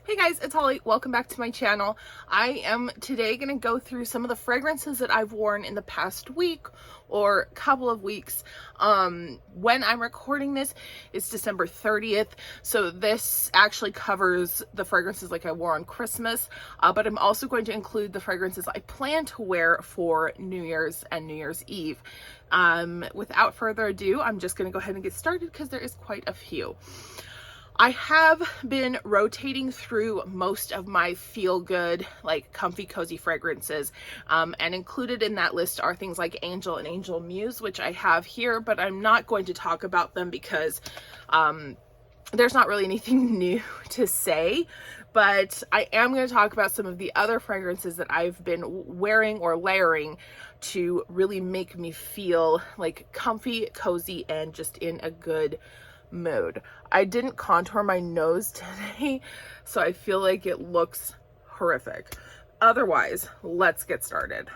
Hey guys, it's Holly. Welcome back to my channel. I am today going to go through some of the fragrances that I've worn in the past week or couple of weeks. When I'm recording this, it's December 30th, so this actually covers the fragrances like I wore on Christmas, but I'm also going to include the fragrances I plan to wear for New Year's and New Year's Eve. Without further ado, I'm just going to go ahead and get started because there is quite a few. I have been rotating through most of my feel-good, like comfy, cozy fragrances, and included in that list are things like Angel and Angel Muse, which I have here, but I'm not going to talk about them because there's not really anything new to say. But I am going to talk about some of the other fragrances that I've been wearing or layering to really make me feel like comfy, cozy, and just in a good mood. I didn't contour my nose today, so I feel like it looks horrific. Otherwise, let's get started.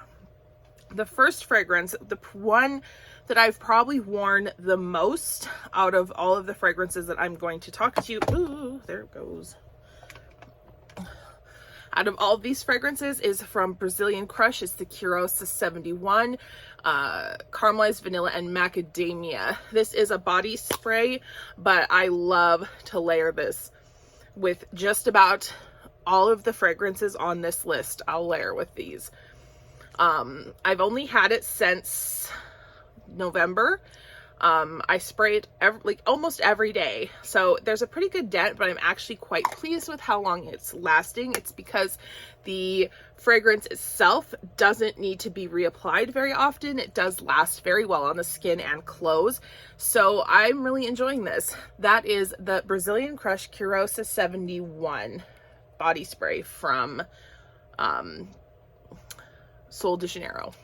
The first fragrance, the one that I've probably worn the most out of all of the fragrances that I'm going to talk to you, ooh, there it goes. Out of all of these fragrances is from Brazilian Crush. It's the Quirosa 71, caramelized vanilla and macadamia. This is a body spray, but I love to layer this with just about all of the fragrances on this list. I'll layer with these. I've only had it since November. I spray it almost every day, so there's a pretty good dent, but I'm actually quite pleased with how long it's lasting. It's because the fragrance itself doesn't need to be reapplied very often. It does last very well on the skin and clothes, so I'm really enjoying this. That is the Brazilian Crush Quirosa 71 body spray from Sol de Janeiro.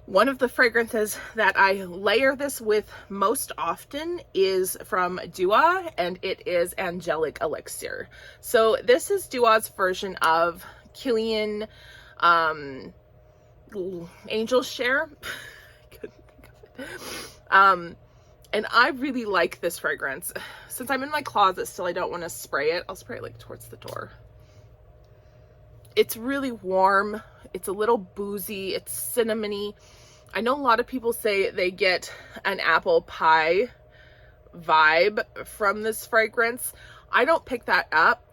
One of the fragrances that I layer this with most often is from Dua, and it is Angelic Elixir. So this is Dua's version of Kilian Angel Share. Couldn't think of it. And I really like this fragrance. Since I'm in my closet still, I don't want to spray it. I'll spray it like towards the door. It's really warm. It's a little boozy. It's cinnamony. I know a lot of people say they get an apple pie vibe from this fragrance. I don't pick that up.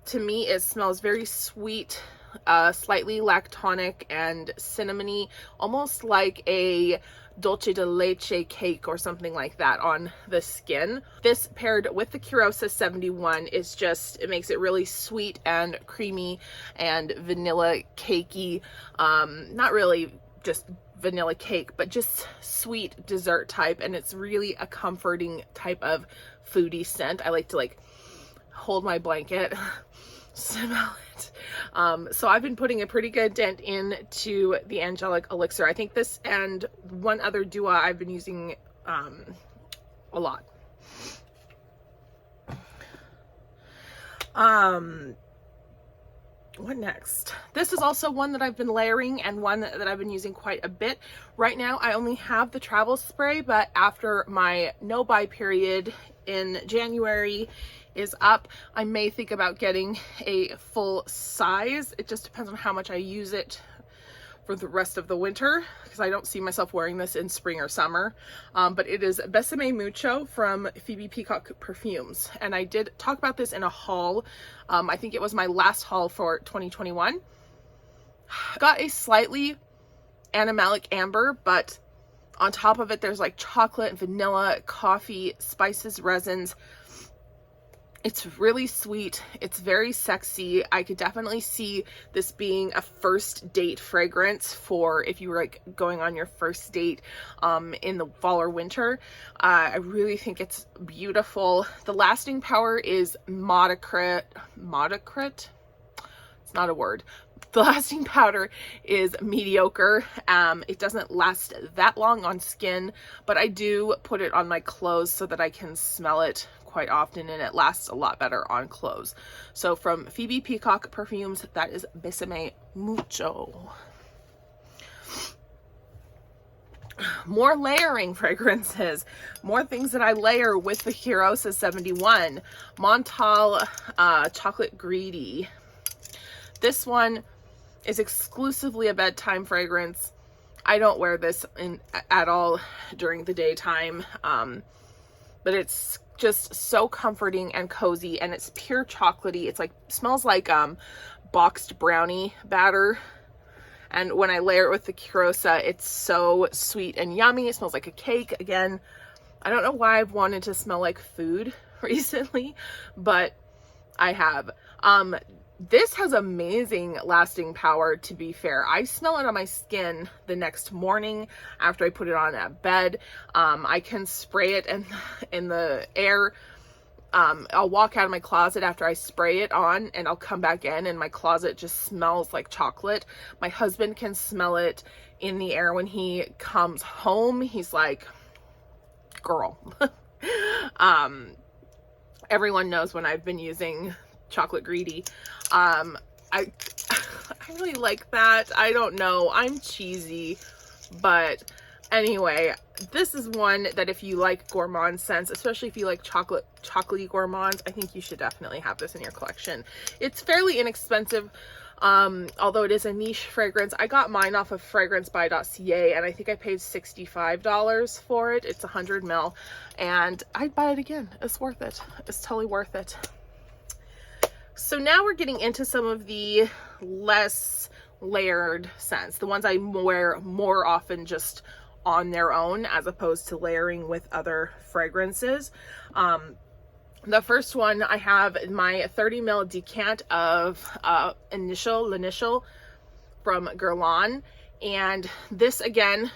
To me, it smells very sweet, slightly lactonic and cinnamony, almost like a dulce de leche cake or something like that on the skin. This paired with the Quirosa 71 is just, it makes it really sweet and creamy and vanilla cakey. Not really just vanilla cake, but just sweet dessert type, and it's really a comforting type of foodie scent. I like to hold my blanket, smell it. So I've been putting a pretty good dent into the Angelic Elixir. I think this and one other Dua I've been using a lot. What next? This is also one that I've been layering and one that I've been using quite a bit. Right now I only have the travel spray, but after my no-buy period in January is up, I may think about getting a full size. It just depends on how much I use it for the rest of the winter, because I don't see myself wearing this in spring or summer. But it is Besame Mucho from Phoebe Peacock Perfumes, and I did talk about this in a haul. I think it was my last haul for 2021. Got a slightly animalic amber, but on top of it there's like chocolate, vanilla, coffee, spices, resins. It's really sweet. It's very sexy. I could definitely see this being a first date fragrance for if you were going on your first date in the fall or winter. I really think it's beautiful. The lasting power is moderate. It's not a word. The lasting powder is mediocre. It doesn't last that long on skin, but I do put it on my clothes so that I can smell it quite often, and it lasts a lot better on clothes. So from Phoebe Peacock Perfumes, that is Besame Mucho. More layering fragrances, more things that I layer with the Kirosa 71. Montal Chocolate Greedy. This one is exclusively a bedtime fragrance. I don't wear this at all during the daytime, but it's just so comforting and cozy, and it's pure chocolatey. It's like, smells like boxed brownie batter. And when I layer it with the Kirosa, it's so sweet and yummy. It smells like a cake. Again, I don't know why I've wanted to smell like food recently, but I have. This has amazing lasting power, to be fair. I smell it on my skin the next morning after I put it on at bed. I can spray it in the air. I'll walk out of my closet after I spray it on, and I'll come back in and my closet just smells like chocolate. My husband can smell it in the air when he comes home. He's like, girl. Everyone knows when I've been using Chocolate Greedy. I really like that. I don't know, I'm cheesy, but anyway, this is one that if you like gourmand scents, especially if you like chocolatey gourmands, I think you should definitely have this in your collection. It's fairly inexpensive, although it is a niche fragrance. I got mine off of FRAGRANCEBY.CA, and I think I paid $65 for it. It's 100 ml, and I'd buy it again. It's worth it. It's totally worth it. So now we're getting into some of the less layered scents, the ones I wear more often just on their own as opposed to layering with other fragrances. The first one I have my 30 ml decant of L'Initial from Guerlain, and this again,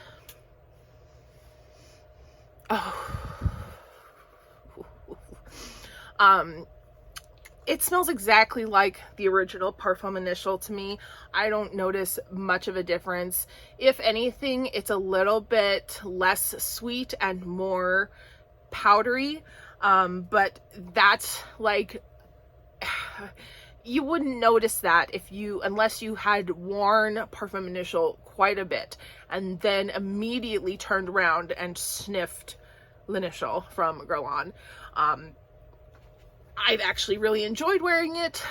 it smells exactly like the original Parfum Initial to me. I don't notice much of a difference. If anything, it's a little bit less sweet and more powdery, but that's like, you wouldn't notice that unless you had worn Parfum Initial quite a bit and then immediately turned around and sniffed L'Initial from Guerlain. I've actually really enjoyed wearing it,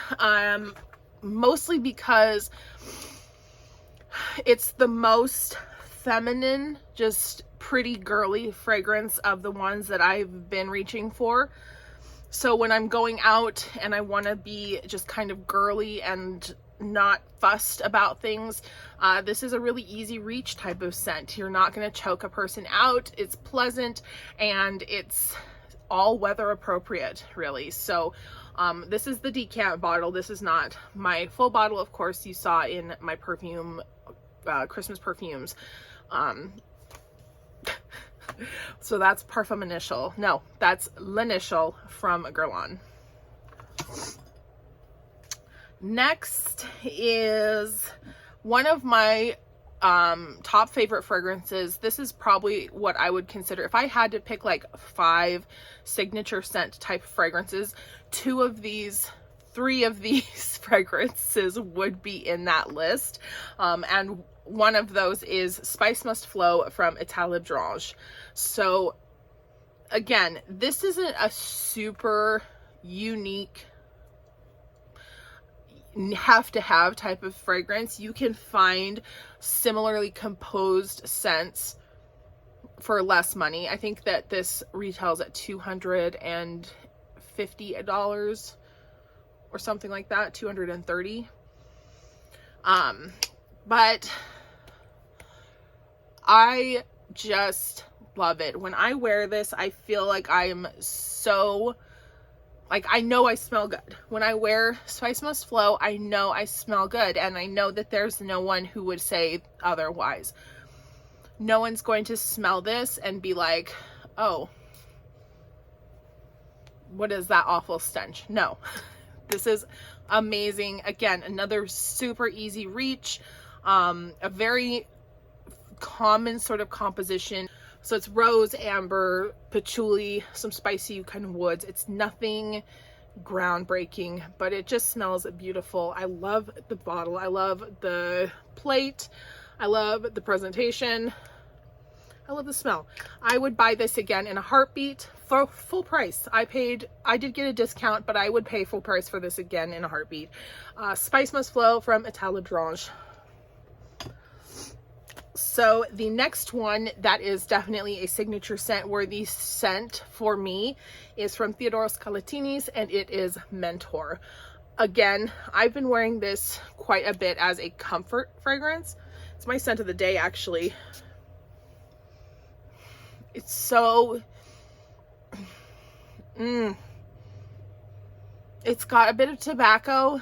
mostly because it's the most feminine, just pretty girly fragrance of the ones that I've been reaching for. So when I'm going out and I want to be just kind of girly and not fussed about things, this is a really easy reach type of scent. You're not going to choke a person out. It's pleasant, and it's all weather appropriate, really. So this is the decant bottle. This is not my full bottle, of course. You saw in my perfume Christmas perfumes. So that's Parfum Initial. No, that's L'Initial from Guerlain. Next is one of my top favorite fragrances. This is probably what I would consider, if I had to pick like 5 signature scent type fragrances, 3 of these fragrances would be in that list. And one of those is Spice Must Flow from État Libre. So again, this isn't a super unique have to have type of fragrance. You can find similarly composed scents for less money. I think that this retails at $250 or something like that, $230. But I just love it. When I wear this, I feel like I'm so, like, I know I smell good. When I wear Spice Must Flow, I know I smell good, and I know that there's no one who would say otherwise. No one's going to smell this and be like, oh, what is that awful stench? No, this is amazing. Again, another super easy reach, a very common sort of composition. So it's rose, amber, patchouli, some spicy kind of woods. It's nothing groundbreaking, but it just smells beautiful. I love the bottle. I love the plate. I love the presentation. I love the smell. I would buy this again in a heartbeat for full price. I did get a discount, but I would pay full price for this again in a heartbeat. Spice Must Flow from État Ladrange. So the next one that is definitely a signature scent worthy scent for me is from Theodore Scalatini's, and it is Mentor. Again, I've been wearing this quite a bit as a comfort fragrance. It's my scent of the day, actually. It's so, it's got a bit of tobacco.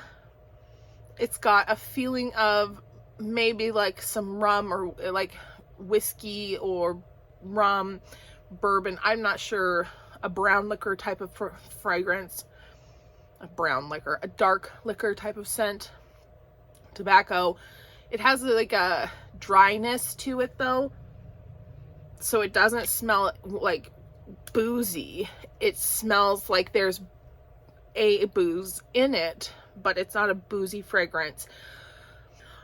It's got a feeling of maybe like some rum or like whiskey or rum, bourbon. I'm not sure. A brown liquor type of fragrance. A brown liquor, a dark liquor type of scent. Tobacco. It has like a dryness to it though. So it doesn't smell like boozy. It smells like there's a booze in it, but it's not a boozy fragrance.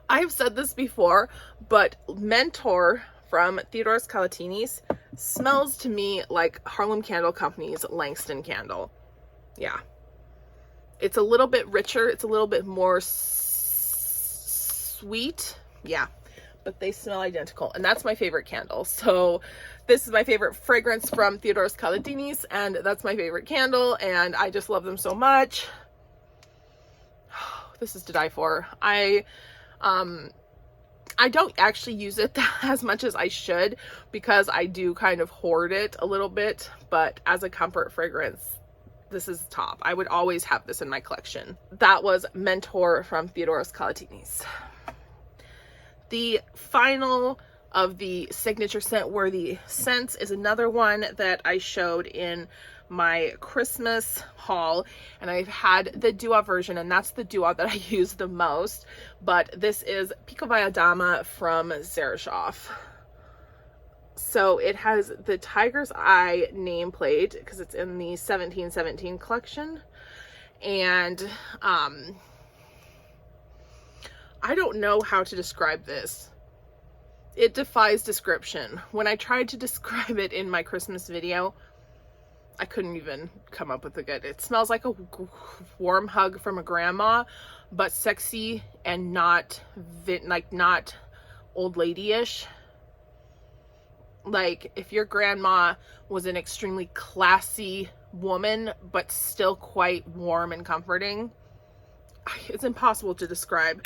I've said this before, but Mentor from Theodore Scalatini's smells to me like Harlem Candle Company's Langston candle. Yeah. It's a little bit richer. It's a little bit more sweet. Yeah. But they smell identical, and that's my favorite candle. So this is my favorite fragrance from Theodore Scalatini's, and that's my favorite candle, and I just love them so much. This is to die for. I don't actually use it as much as I should because I do kind of hoard it a little bit, but as a comfort fragrance, this is top. I would always have this in my collection. That was Mentor from Theodore Scalatini's. The final of the signature scent worthy scents is another one that I showed in my Christmas haul, and I've had the Dua version, and that's the Dua that I use the most, but this is Picovaya Dama from Xerjoff. So it has the Tiger's Eye nameplate because it's in the 1717 collection, and I don't know how to describe this. It defies description. When I tried to describe it in my Christmas video, I couldn't even come up with a good. It smells like a warm hug from a grandma, but sexy and not not old lady-ish. Like if your grandma was an extremely classy woman, but still quite warm and comforting. It's impossible to describe.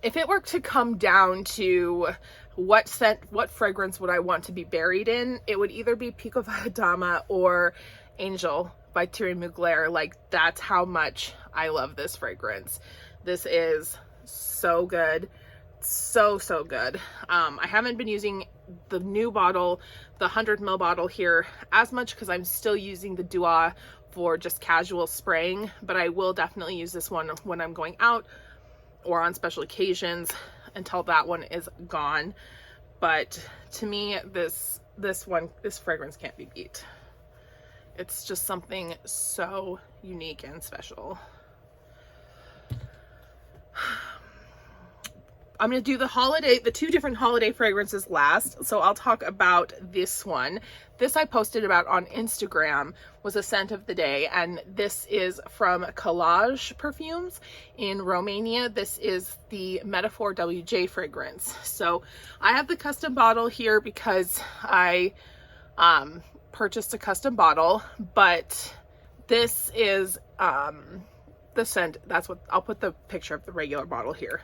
If it were to come down to what scent, what fragrance would I want to be buried in, it would either be Picovaya Dama or Angel by Thierry Mugler. Like, that's how much I love this fragrance. This is so good. So good. I haven't been using the new bottle, the 100 ml bottle here as much because I'm still using the Dua for just casual spraying, but I will definitely use this one when I'm going out or on special occasions until that one is gone. But to me, this fragrance can't be beat. It's just something so unique and special. I'm going to do the two different holiday fragrances last. So I'll talk about this one. This I posted about on Instagram, was a scent of the day. And this is from Collage Perfumes in Romania. This is the Metaphor WJ fragrance. So I have the custom bottle here because I purchased a custom bottle, but this is the scent. That's what I'll put the picture of the regular bottle here.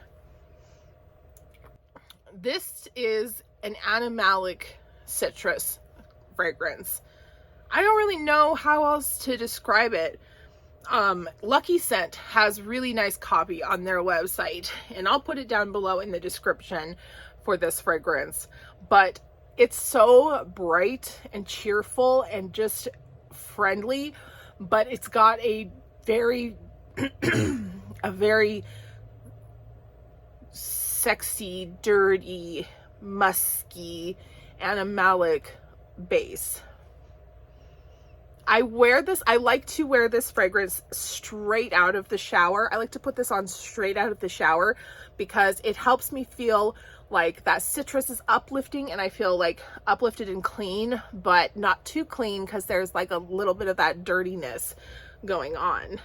This is an animalic citrus fragrance. I don't really know how else to describe it. Lucky Scent has really nice copy on their website, and I'll put it down below in the description for this fragrance. But it's so bright and cheerful and just friendly, but it's got a very sexy, dirty, musky, animalic base. I like to wear this fragrance straight out of the shower. I like to put this on straight out of the shower because it helps me feel like that citrus is uplifting, and I feel like uplifted and clean, but not too clean because there's like a little bit of that dirtiness going on.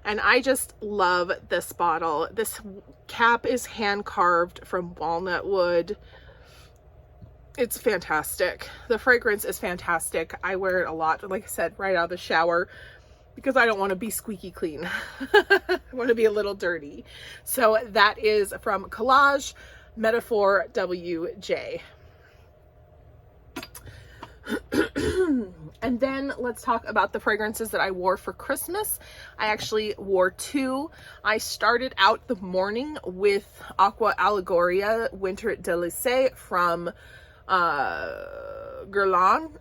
And I just love this bottle. This cap is hand carved from walnut wood. It's fantastic. The fragrance is fantastic. I wear it a lot, like I said, right out of the shower because I don't want to be squeaky clean. I want to be a little dirty. So that is from Collage Metaphor WJ. And then let's talk about the fragrances that I wore for Christmas. I actually wore two. I started out the morning with Aqua Allegoria Winter Delice from Guerlain,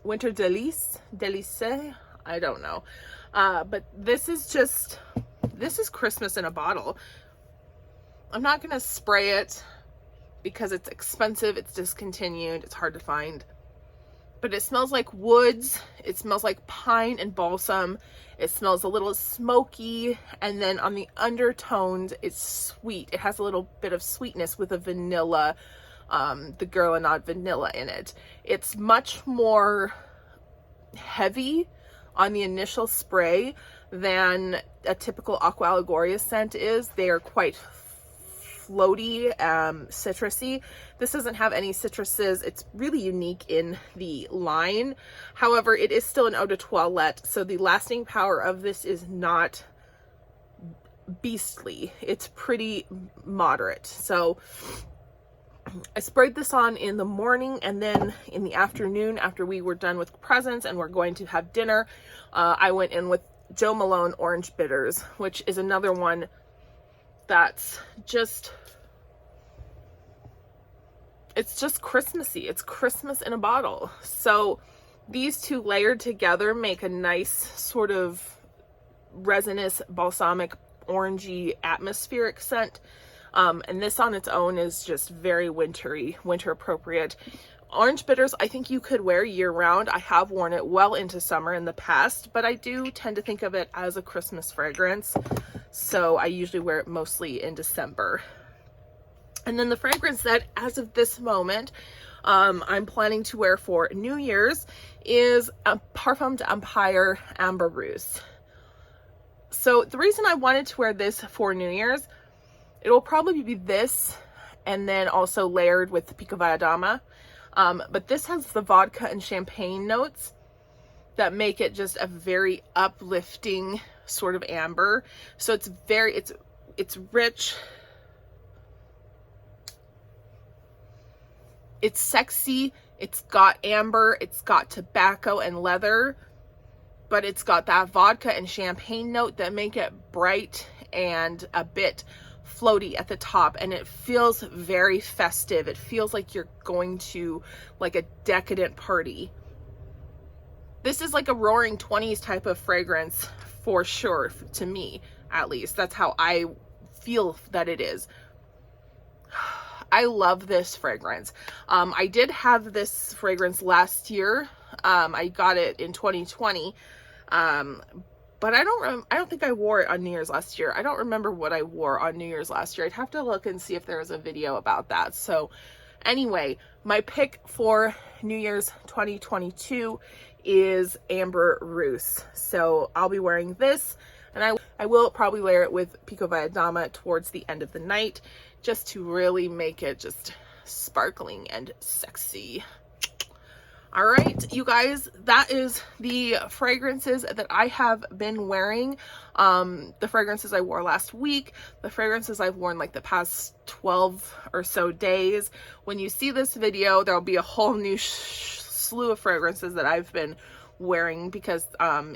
Winter Delice, I don't know. But this is Christmas in a bottle. I'm not gonna spray it because it's expensive, it's discontinued, it's hard to find. But it smells like woods, it smells like pine and balsam, it smells a little smoky, and then on the undertones, it's sweet. It has a little bit of sweetness with a vanilla, the Guerlain vanilla in it. It's much more heavy on the initial spray than a typical Aqua Allegoria scent is. They are quite floaty, citrusy. This doesn't have any citruses. It's really unique in the line. However, it is still an eau de toilette, so the lasting power of this is not beastly. It's pretty moderate. So I sprayed this on in the morning, and then in the afternoon, after we were done with presents and we're going to have dinner, I went in with Jo Malone Orange Bitters, which is another one that's just, it's just Christmassy. It's Christmas in a bottle. So these two layered together make a nice sort of resinous, balsamic, orangey, atmospheric scent. And this on its own is just very wintry, winter appropriate. Orange Bitters, I think you could wear year round. I have worn it well into summer in the past, but I do tend to think of it as a Christmas fragrance. So I usually wear it mostly in December. And then the fragrance that, as of this moment, I'm planning to wear for New Year's is a Parfum d'Empire Amber Rousse. So the reason I wanted to wear this for New Year's, it will probably be this and then also layered with Pico Valladama. But this has the vodka and champagne notes that make it just a very uplifting sort of amber. So it's very, it's rich. It's sexy. It's got amber. It's got tobacco and leather, but it's got that vodka and champagne note that make it bright and a bit floaty at the top, and it feels very festive. It feels like you're going to like a decadent party. This is like a roaring 20s type of fragrance for sure, to me at least. That's how I feel that it is. I love this fragrance. I did have this fragrance last year. I got it in 2020. But I don't think I wore it on New Year's last year. I don't remember what I wore on New Year's last year. I'd have to look and see if there was a video about that. So anyway, my pick for New Year's 2022 is Amber Rousse. So I'll be wearing this, and I will probably layer it with Pico Valladama towards the end of the night, just to really make it just sparkling and sexy. All right, you guys, that is the fragrances that I have been wearing. The fragrances I wore last week, the fragrances I've worn like the past 12 or so days. When you see this video, there'll be a whole new slew of fragrances that I've been wearing, because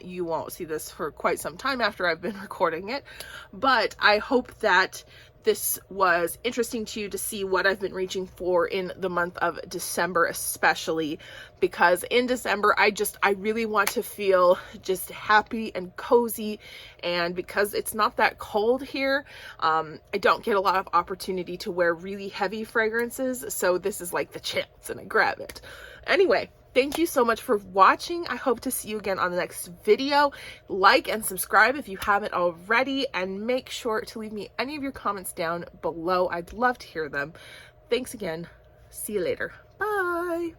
you won't see this for quite some time after I've been recording it. But I hope that this was interesting to you to see what I've been reaching for in the month of December, especially because in December, I really want to feel just happy and cozy. And because it's not that cold here, I don't get a lot of opportunity to wear really heavy fragrances. So this is like the chance, and I grab it. Anyway, Thank you so much for watching. I hope to see you again on the next video. Like and subscribe if you haven't already, and make sure to leave me any of your comments down below. I'd love to hear them. Thanks again. See you later. Bye.